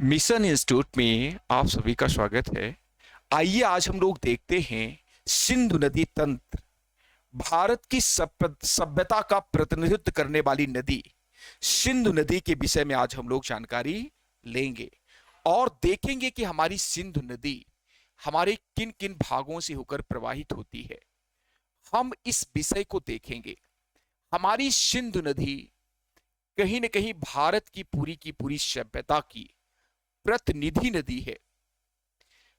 Mission institute में आप सभी का स्वागत है। आइए आज हम लोग देखते हैं सिंधु नदी तंत्र, भारत की सभ्यता का प्रतिनिधित्व करने वाली नदी सिंधु नदी के विषय में आज हम लोग जानकारी लेंगे और देखेंगे कि हमारी सिंधु नदी हमारे किन किन भागों से होकर प्रवाहित होती है। हम इस विषय को देखेंगे। हमारी सिंधु नदी कहीं न कहीं भारत की पूरी सभ्यता की प्रतिनिधि नदी है।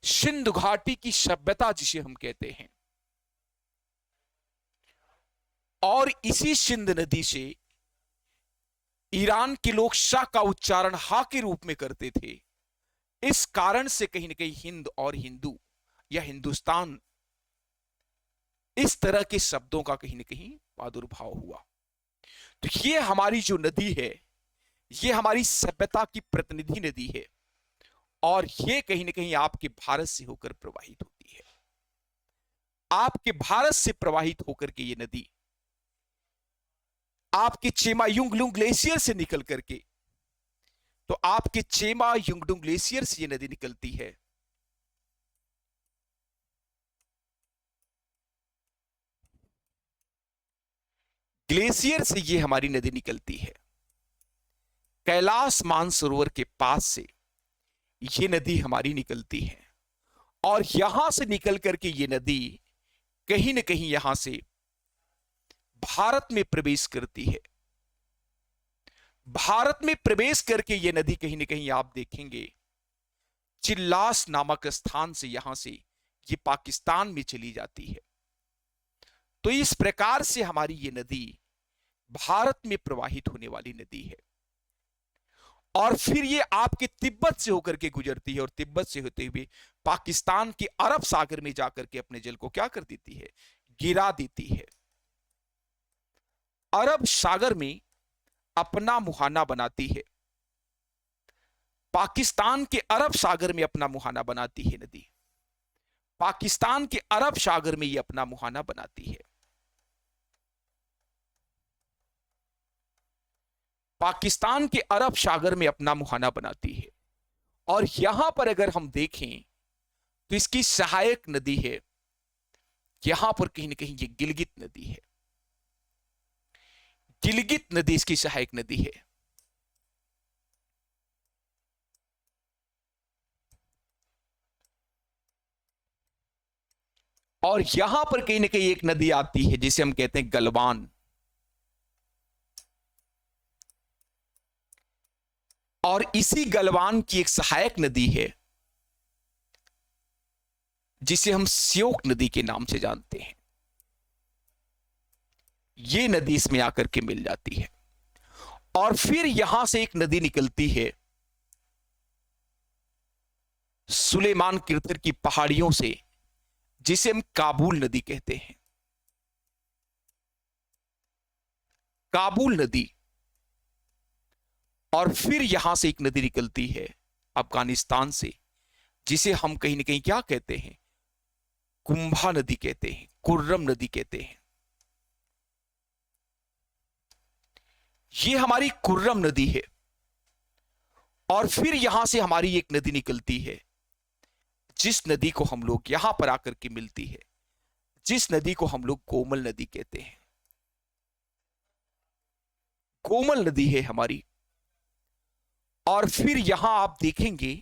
सिंधु घाटी की सभ्यता जिसे हम कहते हैं, और इसी सिंधु नदी से ईरान के लोग शाह का उच्चारण हा के रूप में करते थे। इस कारण से कहीं ना कहीं हिंद और हिंदू या हिंदुस्तान इस तरह के शब्दों का कहीं ना कहीं प्रादुर्भाव हुआ। तो ये हमारी जो नदी है, ये हमारी सभ्यता की प्रतिनिधि नदी है और ये कहीं ना कहीं आपके भारत से होकर प्रवाहित होती है। आपके भारत से प्रवाहित होकर के ये नदी आपके चेमा युंगलुंग ग्लेशियर से निकल करके, तो आपके चेमा युंगडुंग ग्लेशियर से ये नदी निकलती है। ग्लेशियर से ये हमारी नदी निकलती है। कैलाश मानसरोवर के पास से ये नदी हमारी निकलती है और यहां से निकल करके ये नदी कहीं ना कहीं यहां से भारत में प्रवेश करती है। भारत में प्रवेश करके ये नदी कहीं ना कहीं आप देखेंगे चिल्लास नामक स्थान से यहां से ये पाकिस्तान में चली जाती है। तो इस प्रकार से हमारी ये नदी भारत में प्रवाहित होने वाली नदी है और फिर ये आपके तिब्बत से होकर के गुजरती है और तिब्बत से होते हुए पाकिस्तान के अरब सागर में जाकर के अपने जल को क्या कर देती है, गिरा देती है। अरब सागर में अपना मुहाना बनाती है। पाकिस्तान के अरब सागर में अपना मुहाना बनाती है नदी। पाकिस्तान के अरब सागर में ये अपना मुहाना बनाती है। पाकिस्तान के अरब सागर में अपना मुहाना बनाती है और यहां पर अगर हम देखें तो इसकी सहायक नदी है, यहां पर कहीं ना कहीं ये गिलगित नदी है। गिलगित नदी इसकी सहायक नदी है। और यहां पर कहीं ना कहीं एक नदी आती है जिसे हम कहते हैं गलवान, और इसी गलवान की एक सहायक नदी है जिसे हम श्योक नदी के नाम से जानते हैं। ये नदी इसमें आकर के मिल जाती है और फिर यहां से एक नदी निकलती है सुलेमान किरथर की पहाड़ियों से, जिसे हम काबुल नदी कहते हैं। काबुल नदी। और फिर यहां से एक नदी निकलती है अफगानिस्तान से, जिसे हम कहीं ना कहीं क्या कहते हैं, कुंभा नदी कहते हैं, कुर्रम नदी कहते हैं। ये हमारी कुर्रम नदी है। और फिर यहां से हमारी एक नदी निकलती है जिस नदी को हम लोग यहां पर आकर के मिलती है, जिस नदी को हम लोग कोमल नदी कहते हैं। कोमल नदी है हमारी। और फिर यहां आप देखेंगे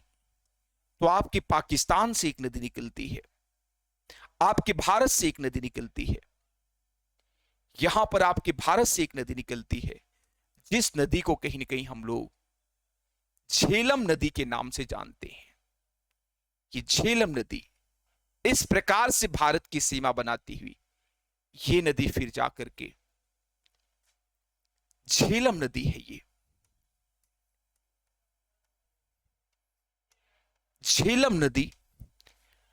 तो आपके पाकिस्तान से एक नदी निकलती है, आपके भारत से एक नदी निकलती है। यहां पर आपके भारत से एक नदी निकलती है जिस नदी को कहीं ना कहीं हम लोग झेलम नदी के नाम से जानते हैं। ये झेलम नदी इस प्रकार से भारत की सीमा बनाती हुई ये नदी फिर जाकर के झेलम नदी है। ये झेलम नदी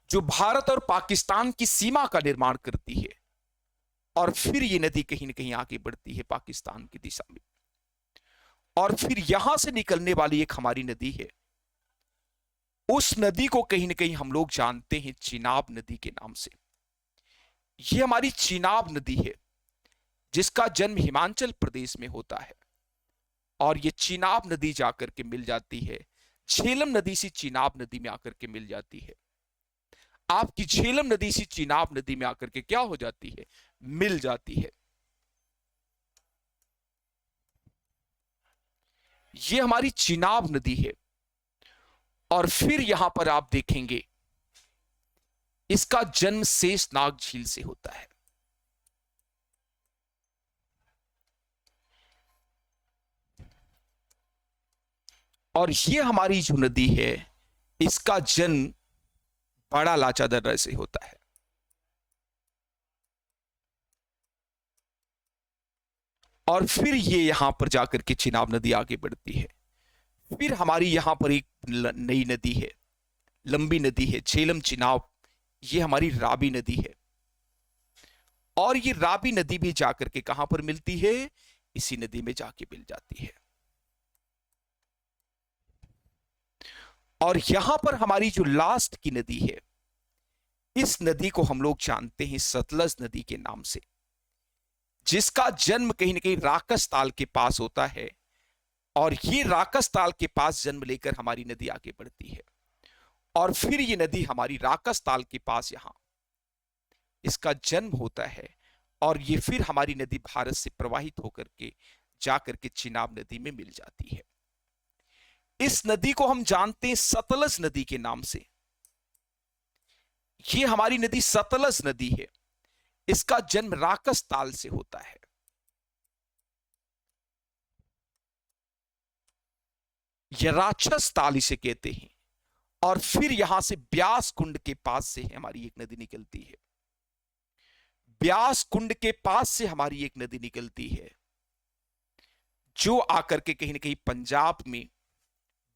जो भारत और पाकिस्तान की सीमा का निर्माण करती है और फिर ये नदी कहीं ना कहीं आगे बढ़ती है पाकिस्तान की दिशा में। और फिर यहां से निकलने वाली एक हमारी नदी है, उस नदी को कहीं ना कहीं हम लोग जानते हैं चिनाब नदी के नाम से। ये हमारी चिनाब नदी है जिसका जन्म हिमाचल प्रदेश में होता है और ये चिनाब नदी जाकर के मिल जाती है झेलम नदी से चिनाब नदी में आकर के मिल जाती है। आपकी झेलम नदी से चिनाब नदी में आकर के क्या हो जाती है, मिल जाती है। ये हमारी चिनाब नदी है। और फिर यहां पर आप देखेंगे इसका जन्म शेषनाग झील से होता है। और ये हमारी जो नदी है इसका जन्म बड़ा लाचा दर्रा से होता है। और फिर ये यहां पर जाकर के चिनाब नदी आगे बढ़ती है। फिर हमारी यहां पर एक नई नदी है, लंबी नदी है, झेलम चिनाब। ये हमारी रावी नदी है। और ये रावी नदी भी जाकर के कहां पर मिलती है, इसी नदी में जाके मिल जाती है। और यहां पर हमारी जो लास्ट की नदी है, इस नदी को हम लोग जानते हैं सतलज नदी के नाम से, जिसका जन्म कहीं ना कहीं राकस ताल के पास होता है। और ये राकस ताल के पास जन्म लेकर हमारी नदी आगे बढ़ती है। और फिर ये नदी हमारी राकस ताल के पास यहां इसका जन्म होता है। और ये फिर हमारी नदी भारत से प्रवाहित होकर के जाकर के चिनाब नदी में मिल जाती है। इस नदी को हम जानते हैं सतलज नदी के नाम से। ये हमारी नदी सतलज नदी है। इसका जन्म राकस ताल से होता है। यह राक्षस ताल इसे कहते हैं। और फिर यहां से ब्यास कुंड के पास से हमारी एक नदी निकलती है। ब्यास कुंड के पास से हमारी एक नदी निकलती है, जो आकर के कहीं ना कहीं पंजाब में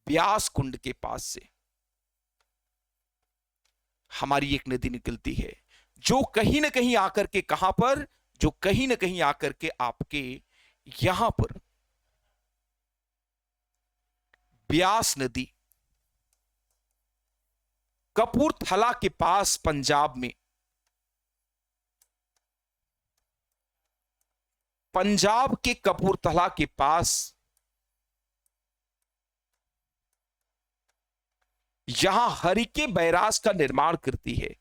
ब्यास कुंड के पास से हमारी एक नदी निकलती है, जो कहीं ना कहीं आकर के कहां पर, जो कहीं ना कहीं आकर के आपके यहां पर ब्यास नदी कपूरथला के पास पंजाब में, पंजाब के कपूरथला के पास यहां हरिके बैराज का निर्माण करती है।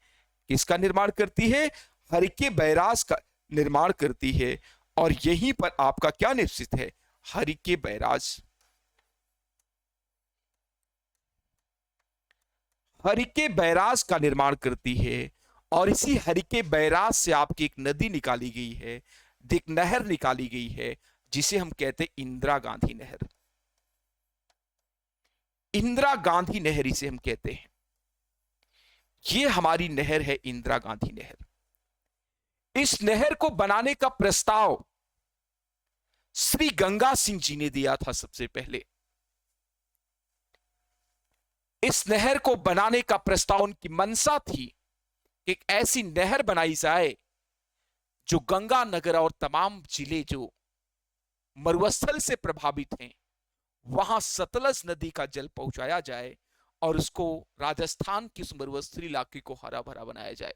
किसका निर्माण करती है, हरिके बैराज का निर्माण करती है। और यहीं पर आपका क्या निश्चित है, हरिके बैराज। हरिके बैराज का निर्माण करती है। और इसी हरिके बैराज से आपकी एक नदी निकाली गई है, एक नहर निकाली गई है, जिसे हम कहते हैं इंदिरा गांधी नहर। इंदिरा गांधी नहर इसे हम कहते हैं। ये हमारी नहर है इंदिरा गांधी नहर। इस नहर को बनाने का प्रस्ताव श्री गंगा सिंह जी ने दिया था सबसे पहले। इस नहर को बनाने का प्रस्ताव, उनकी मंशा थी कि एक ऐसी नहर बनाई जाए जो गंगा नगर और तमाम जिले जो मरुस्थल से प्रभावित हैं, वहां सतलज नदी का जल पहुंचाया जाए और उसको राजस्थान के उस मरुस्थलीय इलाके को हरा भरा बनाया जाए।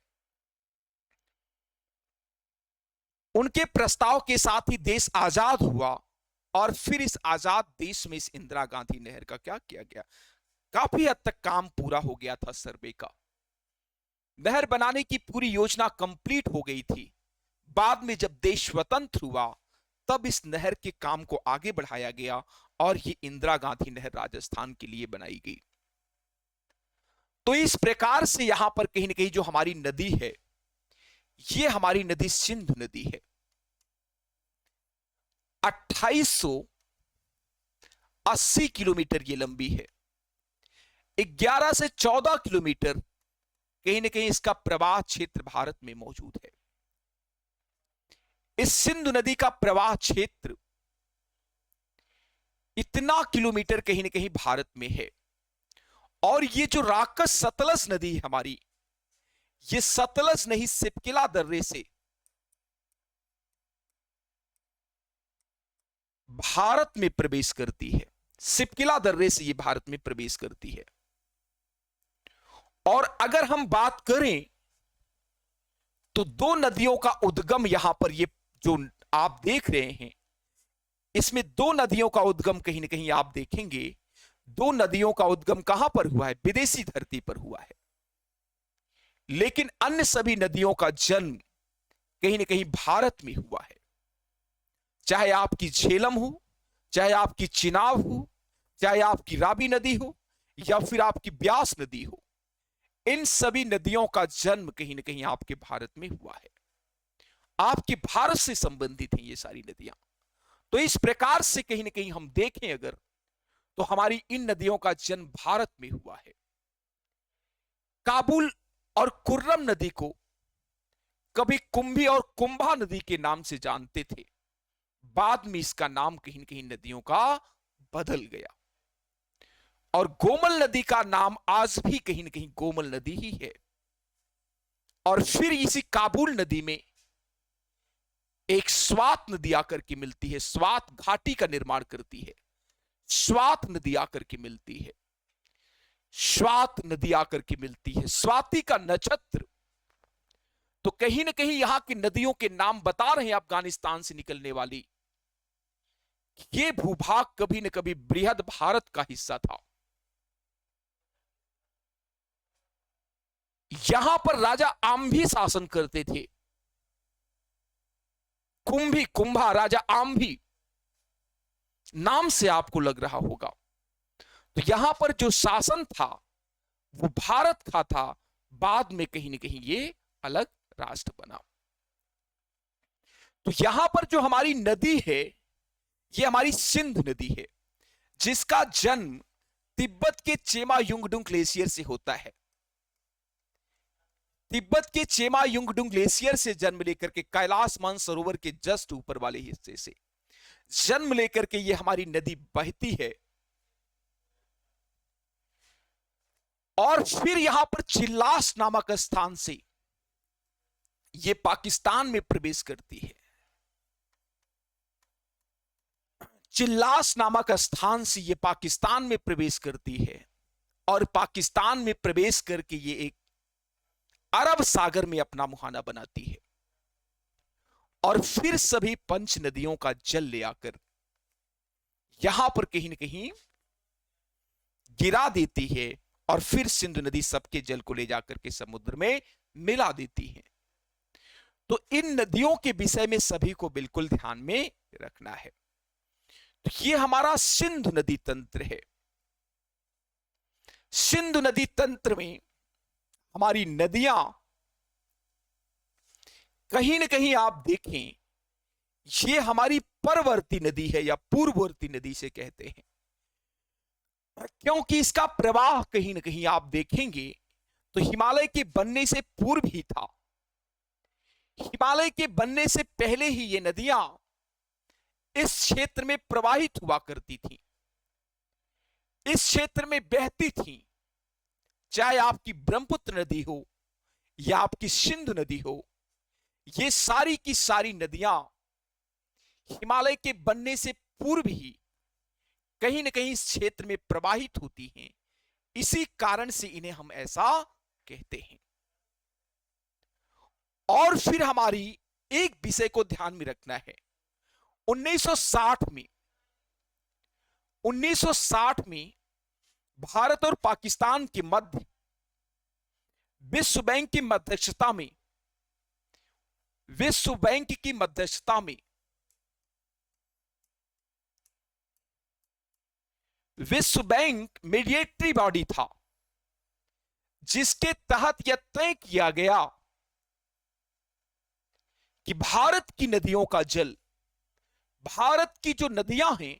उनके प्रस्ताव के साथ ही देश आजाद हुआ। और फिर इस आजाद देश में इस इंदिरा गांधी नहर का क्या किया गया, काफी हद तक काम पूरा हो गया था सर्वे का। नहर बनाने की पूरी योजना कंप्लीट हो गई थी। बाद में जब देश स्वतंत्र हुआ, तब इस नहर के काम को आगे बढ़ाया गया और ये इंदिरा गांधी नहर राजस्थान के लिए बनाई गई। तो इस प्रकार से यहां पर कहीं ना कहीं जो हमारी नदी है, ये हमारी नदी सिंधु नदी है। 2880 किलोमीटर ये लंबी है। 11 से 14 किलोमीटर कहीं ना कहीं इसका प्रवाह क्षेत्र भारत में मौजूद है। इस सिंधु नदी का प्रवाह क्षेत्र इतना किलोमीटर कहीं ना कहीं भारत में है। और ये जो राकस सतलज नदी है हमारी, ये सतलज नहीं सिपकिला दर्रे से भारत में प्रवेश करती है। सिपकिला दर्रे से ये भारत में प्रवेश करती है। और अगर हम बात करें तो दो नदियों का उद्गम यहां पर, ये जो आप देख रहे हैं, इसमें दो नदियों का उद्गम कहीं ना कहीं आप देखेंगे दो नदियों का उद्गम कहां पर हुआ है? विदेशी धरती पर हुआ है। लेकिन अन्य सभी नदियों का जन्म कहीं ना कहीं भारत में हुआ है। चाहे आपकी झेलम हो, चाहे आपकी चिनाब हो, चाहे आपकी रावी नदी हो, या फिर आपकी ब्यास नदी हो, इन सभी नदियों का जन्म कहीं ना कहीं आपके भारत में हुआ है। आपके भारत से संबंधित हैं ये सारी नदियां। तो इस प्रकार से कहीं ना कहीं हम देखें अगर, तो हमारी इन नदियों का जन्म भारत में हुआ है। काबुल और कुर्रम नदी को कभी कुंभी और कुंभा नदी के नाम से जानते थे। बाद में इसका नाम कहीं न कहीं नदियों का बदल गया, और गोमल नदी का नाम आज भी कहीं न कहीं गोमल नदी ही है। और फिर इसी काबुल नदी में एक स्वात नदी आकर के मिलती है, स्वात घाटी का निर्माण करती है। स्वात नदी आकर के मिलती है, स्वात नदी आकर के मिलती है, स्वाति का नक्षत्र। तो कहीं ना कहीं यहां की नदियों के नाम बता रहे हैं अफगानिस्तान से निकलने वाली। ये भूभाग कभी न कभी बृहद भारत का हिस्सा था। यहां पर राजा आम्भी शासन करते थे। कुंभी, कुंभा, राजा आम्भी नाम से आपको लग रहा होगा। तो यहां पर जो शासन था वो भारत का था। बाद में कहीं ना कहीं ये अलग राष्ट्र बना। तो यहां पर जो हमारी नदी है, ये हमारी सिंध नदी है, जिसका जन्म तिब्बत के चेमा युंगडुंग ग्लेशियर से होता है। तिब्बत के चेमा युंगडुंग ग्लेशियर से जन्म लेकर के कैलाश मानसरोवर के जस्ट ऊपर वाले हिस्से से जन्म लेकर के ये हमारी नदी बहती है, और फिर यहां पर चिल्लास नामक स्थान से ये पाकिस्तान में प्रवेश करती है। चिल्लास नामक स्थान से ये पाकिस्तान में प्रवेश करती है, और पाकिस्तान में प्रवेश करके ये एक अरब सागर में अपना मुहाना बनाती है, और फिर सभी पंच नदियों का जल ले आकर यहां पर कहीं न कहीं गिरा देती है, और फिर सिंधु नदी सबके जल को ले जाकर के समुद्र में मिला देती है। तो इन नदियों के विषय में सभी को बिल्कुल ध्यान में रखना है। तो ये हमारा सिंधु नदी तंत्र है। सिंधु नदी तंत्र में हमारी नदियां कहीं ना कहीं आप देखें, ये हमारी परवर्ती नदी है या पूर्ववर्ती नदी से कहते हैं, क्योंकि इसका प्रवाह कहीं ना कहीं आप देखेंगे तो हिमालय के बनने से पूर्व ही था। हिमालय के बनने से पहले ही ये नदियां इस क्षेत्र में प्रवाहित हुआ करती थी, इस क्षेत्र में बहती थी। चाहे आपकी ब्रह्मपुत्र नदी हो या आपकी सिंधु नदी हो, ये सारी की सारी नदियां हिमालय के बनने से पूर्व ही कहीं ना कहीं इस क्षेत्र में प्रवाहित होती हैं। इसी कारण से इन्हें हम ऐसा कहते हैं। और फिर हमारी एक विषय को ध्यान में रखना है। 1960 में भारत और पाकिस्तान के मध्य विश्व बैंक की मध्यस्थता में विश्व बैंक मीडिएटरी बॉडी था, जिसके तहत यह तय किया गया कि भारत की नदियों का जल, भारत की जो नदियां हैं,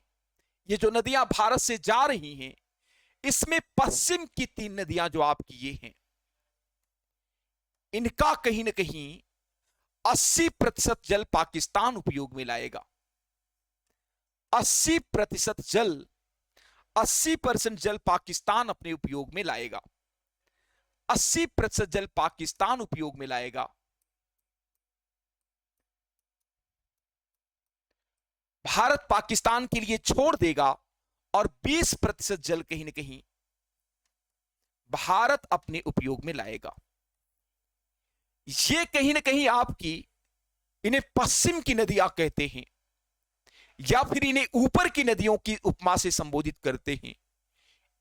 ये जो नदियां भारत से जा रही हैं, इसमें पश्चिम की 3 नदियां जो आपकी ये हैं, इनका कहीं ना कहीं 80% जल पाकिस्तान उपयोग में लाएगा। 80% जल पाकिस्तान अपने उपयोग में लाएगा। 80% जल पाकिस्तान उपयोग में लाएगा। भारत पाकिस्तान के लिए छोड़ देगा, और 20% जल कहीं ना कहीं भारत अपने उपयोग में लाएगा। ये कहीं ना कहीं आपकी, इन्हें पश्चिम की नदियां कहते हैं, या फिर इन्हें ऊपर की नदियों की उपमा से संबोधित करते हैं।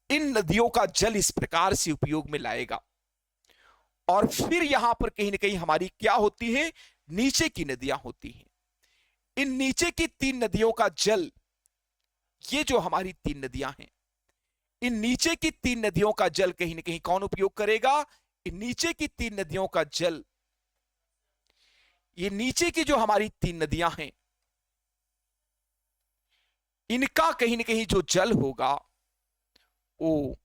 इन नदियों का जल इस प्रकार से उपयोग में लाएगा और फिर यहां पर कहीं ना कहीं हमारी क्या होती है, नीचे की नदियां होती हैं। इन नीचे की 3 नदियों का जल, ये जो हमारी 3 नदियां हैं, इन नीचे की 3 नदियों का जल कहीं ना कहीं कौन उपयोग करेगा? इन नीचे की 3 नदियों का जल, ये नीचे की जो हमारी 3 नदियां हैं, इनका कहीं ना कहीं जो जल होगा वो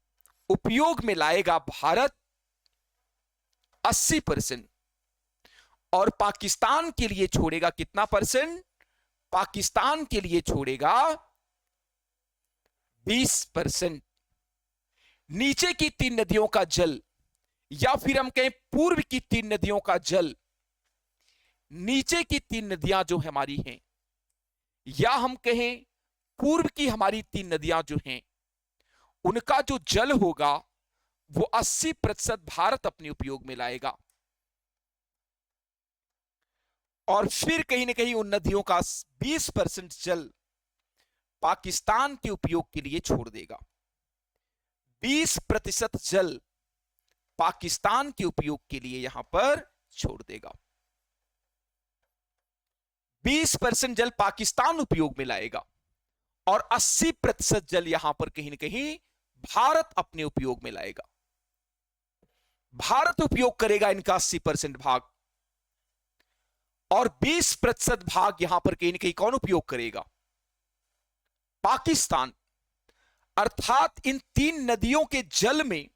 उपयोग में लाएगा भारत 80% और पाकिस्तान के लिए छोड़ेगा कितना परसेंट? पाकिस्तान के लिए छोड़ेगा 20%। नीचे की 3 नदियों का जल, या फिर हम कहें पूर्व की 3 नदियों का जल, नीचे की 3 नदियां जो हमारी हैं, या हम कहें पूर्व की हमारी 3 नदियां जो हैं, उनका जो जल होगा वो 80% भारत अपने उपयोग में लाएगा और फिर कहीं ना कहीं उन नदियों का 20% जल पाकिस्तान के उपयोग के लिए छोड़ देगा। 20% जल पाकिस्तान के उपयोग के लिए यहां पर छोड़ देगा। 20% जल पाकिस्तान उपयोग में लाएगा और 80% जल यहां पर कहीं ना कहीं भारत अपने उपयोग में लाएगा। भारत उपयोग करेगा इनका 80% भाग और 20% भाग यहां पर कहीं ना कहीं कौन उपयोग करेगा? पाकिस्तान। अर्थात इन 3 नदियों के जल में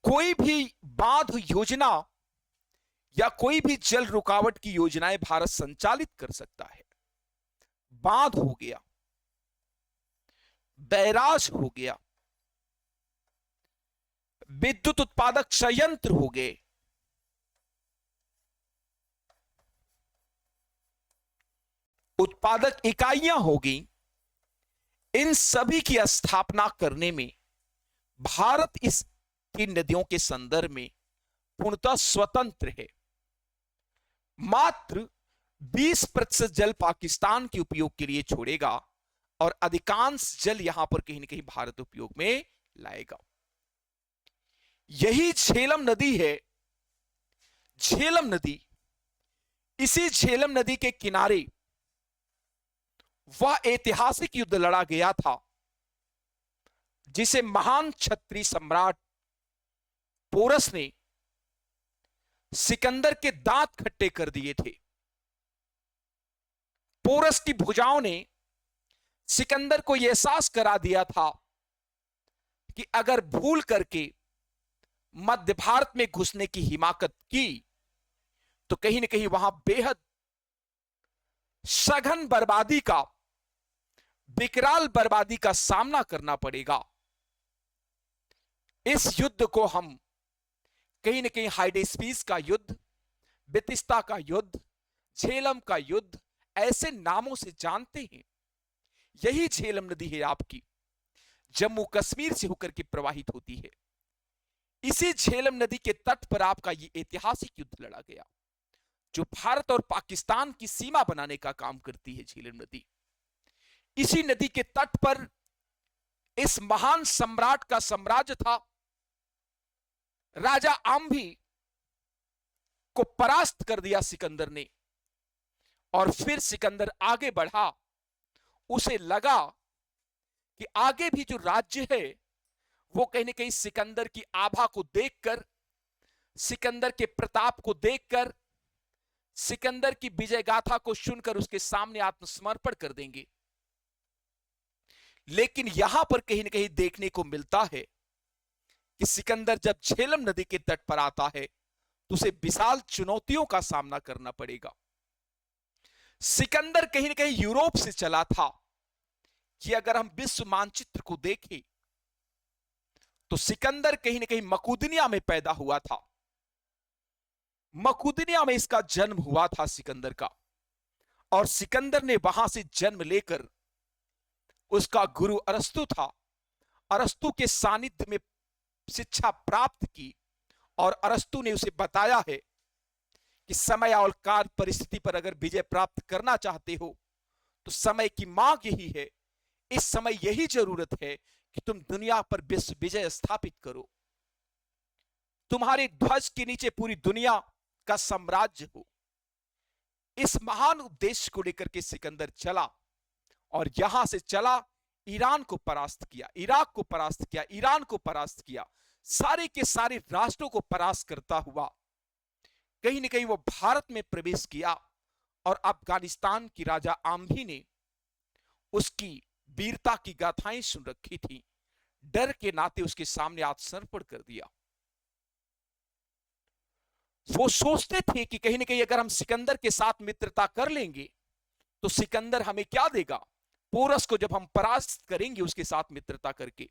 कोई भी बांध योजना या कोई भी जल रुकावट की योजनाएं भारत संचालित कर सकता है। बांध हो गया, बैराज हो गया, विद्युत उत्पादक संयंत्र हो गए, उत्पादक इकाइयां होगी, इन सभी की स्थापना करने में भारत इस 3 नदियों के संदर्भ में पूर्णतः स्वतंत्र है। मात्र 20% जल पाकिस्तान के उपयोग के लिए छोड़ेगा और अधिकांश जल यहां पर कहीं ना कहीं भारत उपयोग में लाएगा। यही झेलम नदी है। झेलम नदी, इसी झेलम नदी के किनारे वह ऐतिहासिक युद्ध लड़ा गया था जिसे महान क्षत्रिय सम्राट पोरस ने सिकंदर के दांत खट्टे कर दिए थे। पोरस की भुजाओं ने सिकंदर को यह एहसास करा दिया था कि अगर भूल करके मध्य भारत में घुसने की हिमाकत की तो कहीं ना कहीं वहां बेहद सघन बर्बादी का, विकराल बर्बादी का सामना करना पड़ेगा। इस युद्ध को हम कहीं ना कहीं हाइडेस्पीस का युद्ध, बितिस्ता का युद्ध, झेलम का युद्ध ऐसे नामों से जानते हैं। यही झेलम नदी है आपकी, जम्मू कश्मीर से होकर के प्रवाहित होती है। इसी झेलम नदी के तट पर आपका यह ऐतिहासिक युद्ध लड़ा गया जो भारत और पाकिस्तान की सीमा बनाने का काम करती है। झेलम नदी, इसी नदी के तट पर इस महान सम्राट का साम्राज्य था। राजा आम्भी को परास्त कर दिया सिकंदर ने और फिर सिकंदर आगे बढ़ा। उसे लगा कि आगे भी जो राज्य है वो कहीं ना कहीं सिकंदर की आभा को देखकर, सिकंदर के प्रताप को देखकर, सिकंदर की विजय गाथा को सुनकर उसके सामने आत्मसमर्पण कर देंगे। लेकिन यहां पर कहीं ना कहीं देखने को मिलता है कि सिकंदर जब झेलम नदी के तट पर आता है तो उसे विशाल चुनौतियों का सामना करना पड़ेगा। सिकंदर कहीं ना कहीं यूरोप से चला था कि अगर हम विश्व मानचित्र को देखें तो सिकंदर कहीं ना कहीं मकूदनिया में पैदा हुआ था। मकूदनिया में इसका जन्म हुआ था सिकंदर का, और सिकंदर ने वहां से जन्म लेकर, उसका गुरु अरस्तु था, अरस्तु के सानिध्य में शिक्षा प्राप्त की और अरस्तु ने उसे बताया है कि समय और काल परिस्थिति पर अगर विजय प्राप्त करना चाहते हो तो समय की मांग यही है, इस समय यही जरूरत है कि तुम दुनिया पर विश्व विजय स्थापित करो, तुम्हारे ध्वज के नीचे पूरी दुनिया का साम्राज्य हो। इस महान उद्देश्य को लेकर के सिकंदर चला और यहां से चला, ईरान को परास्त किया, इराक को परास्त किया, ईरान को परास्त किया, सारे के सारे राष्ट्रों को परास्त करता हुआ कहीं ना कहीं वो भारत में प्रवेश किया। और अफगानिस्तान की राजा आम्भी ने उसकी वीरता की गाथाएं सुन रखी थी, डर के नाते उसके सामने आत्मसमर्पण कर दिया। वो सोचते थे कि कहीं ना कहीं अगर हम सिकंदर के साथ मित्रता कर लेंगे तो सिकंदर हमें क्या देगा, पोरस को जब हम परास्त करेंगे उसके साथ मित्रता करके।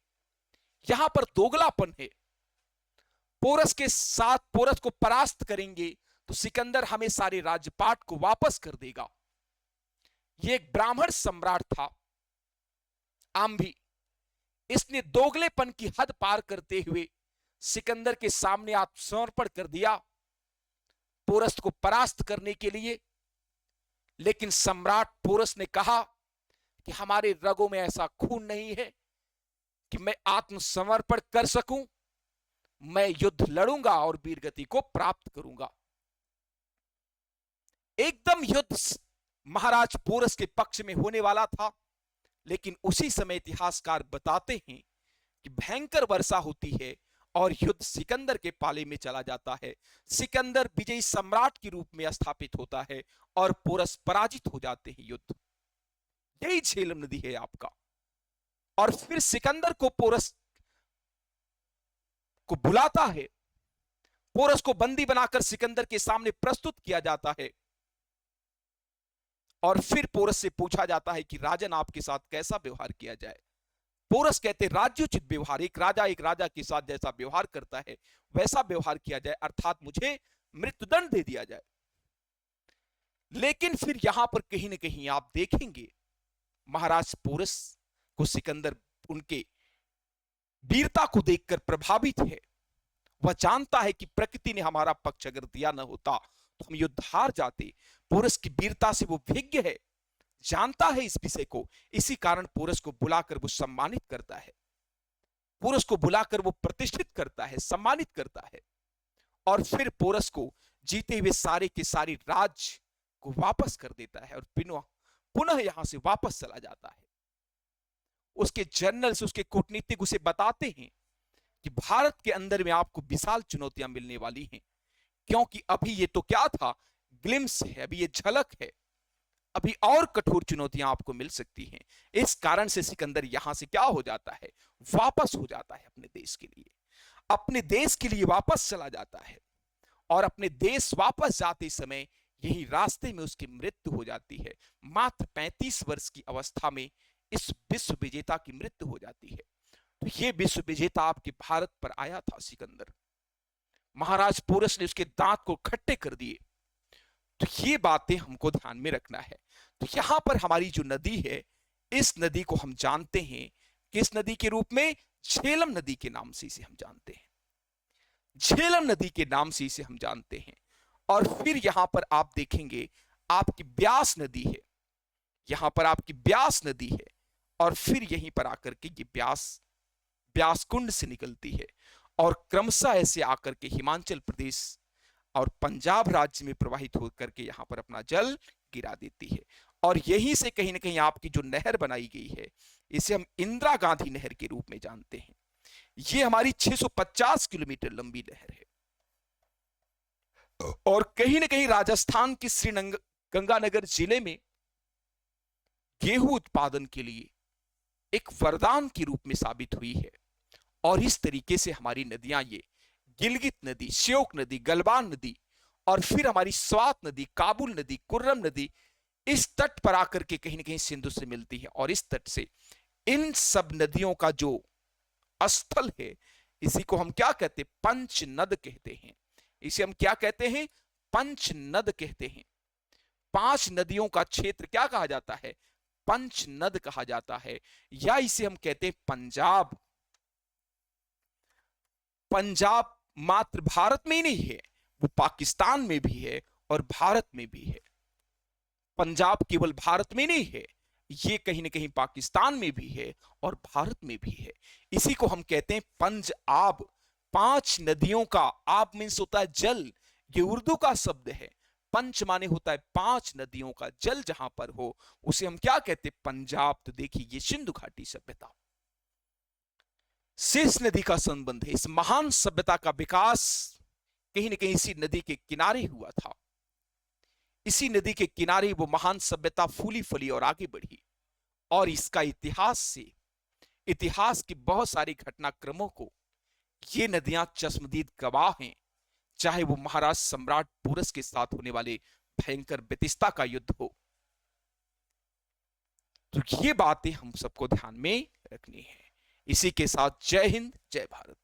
यहां पर दोगलापन है। पोरस के साथ पोरस को परास्त करेंगे तो सिकंदर हमें सारे राजपाट को वापस कर देगा। यह एक ब्राह्मण सम्राट था आम्भी। इसने दोगलेपन की हद पार करते हुए सिकंदर के सामने आत्मसमर्पण कर दिया पोरस को परास्त करने के लिए। लेकिन सम्राट पोरस ने कहा कि हमारे रगों में ऐसा खून नहीं है कि मैं आत्मसमर्पण कर सकूं, मैं युद्ध लड़ूंगा और वीरगति को प्राप्त करूंगा। एकदम युद्ध महाराज पोरस के पक्ष में होने वाला था। लेकिन उसी समय इतिहासकार बताते हैं कि भयंकर वर्षा होती है और युद्ध सिकंदर के पाले में चला जाता है। सिकंदर विजयी सम्राट के रूप में स्थापित होता है और पोरस पराजित हो जाते हैं युद्ध। यही झेलम नदी है आपका। और फिर सिकंदर को पोरस को बुलाता है, पोरस को बंदी बनाकर सिकंदर के सामने प्रस्तुत किया जाता है और फिर पोरस से पूछा जाता है कि राजन आपके साथ कैसा व्यवहार किया जाए। पोरस कहते राज्योचित व्यवहार, एक राजा के साथ जैसा व्यवहार करता है वैसा व्यवहार किया जाए, अर्थात मुझे मृत्युदंड दे दिया जाए। लेकिन फिर यहां पर कहीं ना कहीं आप देखेंगे महाराज पोरस को सिकंदर उनके वीरता को देखकर प्रभावित है। वह जानता है कि प्रकृति ने हमारा पक्ष अगर दिया न होता तो हम युद्ध हार जाते। पोरस की वीरता से वो विज्ञ है, जानता है इस विषय को। इसी कारण पोरस को बुलाकर वो सम्मानित करता है, पोरस को बुलाकर वो प्रतिष्ठित करता है, सम्मानित करता है। और फिर पोरस को जीते हुए सारे के सारे राज्य को वापस कर देता है और पुनः यहां से वापस चला जाता है। उसके जनरल्स, उसके कूटनीतिक उसे बताते हैं कि भारत के अंदर में आपको विशाल चुनौतियां मिलने वाली हैं, क्योंकि अभी ये तो क्या था, ग्लिम्स है, अभी ये झलक है, अभी और कठोर चुनौतियां आपको मिल सकती हैं। इस कारण से सिकंदर यहां से क्या हो जाता है, वापस हो जाता है अपने देश के लिए, अपने देश के लिए वापस चला जाता है। और अपने देश वापस जाते समय यही रास्ते में उसकी मृत्यु हो जाती है। मात्र 35 वर्ष की अवस्था में इस विश्व विजेता की मृत्यु हो जाती है। तो यह विश्व विजेता आपके भारत पर आया था सिकंदर। महाराज पोरस ने उसके दांत को खट्टे कर दिए। तो ये बातें हमको ध्यान में रखना है। तो यहां पर हमारी जो नदी है, इस नदी को हम जानते हैं किस नदी के रूप में, झेलम नदी के नाम से इसे हम जानते हैं, झेलम नदी के नाम से इसे हम जानते हैं। और फिर यहां पर आप देखेंगे आपकी ब्यास नदी है, यहां पर आपकी ब्यास नदी है और फिर यहीं पर आकर के ये ब्यास कुंड से निकलती है और क्रमशः ऐसे आकर के हिमाचल प्रदेश और पंजाब राज्य में प्रवाहित होकर के यहां पर अपना जल गिरा देती है। और यहीं से कहीं ना कहीं आपकी जो नहर बनाई गई है, इसे हम इंदिरा गांधी नहर के रूप में जानते हैं। यह हमारी 650 किलोमीटर लंबी नहर है और कहीं ना कहीं राजस्थान के श्रीगंगानगर जिले में गेहूं उत्पादन के लिए एक वरदान के रूप में साबित हुई है। और इस तरीके से हमारी नदियां, ये गिलगित नदी, श्योक नदी, गलवान नदी और फिर हमारी स्वात नदी, काबुल नदी, कुर्रम नदी, इस तट पर आकर के कहीं ना कहीं सिंधु से मिलती है। और इस तट से इन सब नदियों का जो स्थल है, इसी को हम क्या कहते हैं, पंचनद कहते हैं। इसे हम क्या कहते हैं, पंचनद कहते हैं। 5 नदियों का क्षेत्र क्या कहा जाता है, पंचनद कहा जाता है। या इसे हम कहते हैं पंजाब। पंजाब मात्र भारत में ही नहीं है, वो पाकिस्तान में भी है और भारत में भी है। पंजाब केवल भारत में नहीं है, ये कहीं ना कहीं पाकिस्तान में भी है और भारत में भी है। इसी को हम कहते हैं पंज आब, 5 नदियों का। आब मीन्स होता है जल, ये उर्दू का शब्द है। पंच माने होता है 5 नदियों का जल जहां पर हो उसे हम क्या कहते हैं, पंजाब। तो देखिए ये सिंधु घाटी सभ्यता से इस नदी का संबंध है। इस महान सभ्यता का विकास कहीं ना कहीं इसी नदी के किनारे हुआ था। इसी नदी के किनारे वो महान सभ्यता फूली फली और आगे बढ़ी। और इसका इतिहास से, इतिहास की बहुत सारी घटनाक्रमों को ये नदियां चश्मदीद गवाह हैं। चाहे वो महाराज सम्राट पोरस के साथ होने वाले भयंकर बेतिस्ता का युद्ध हो। तो ये बातें हम सबको ध्यान में रखनी है। इसी के साथ जय हिंद, जय भारत।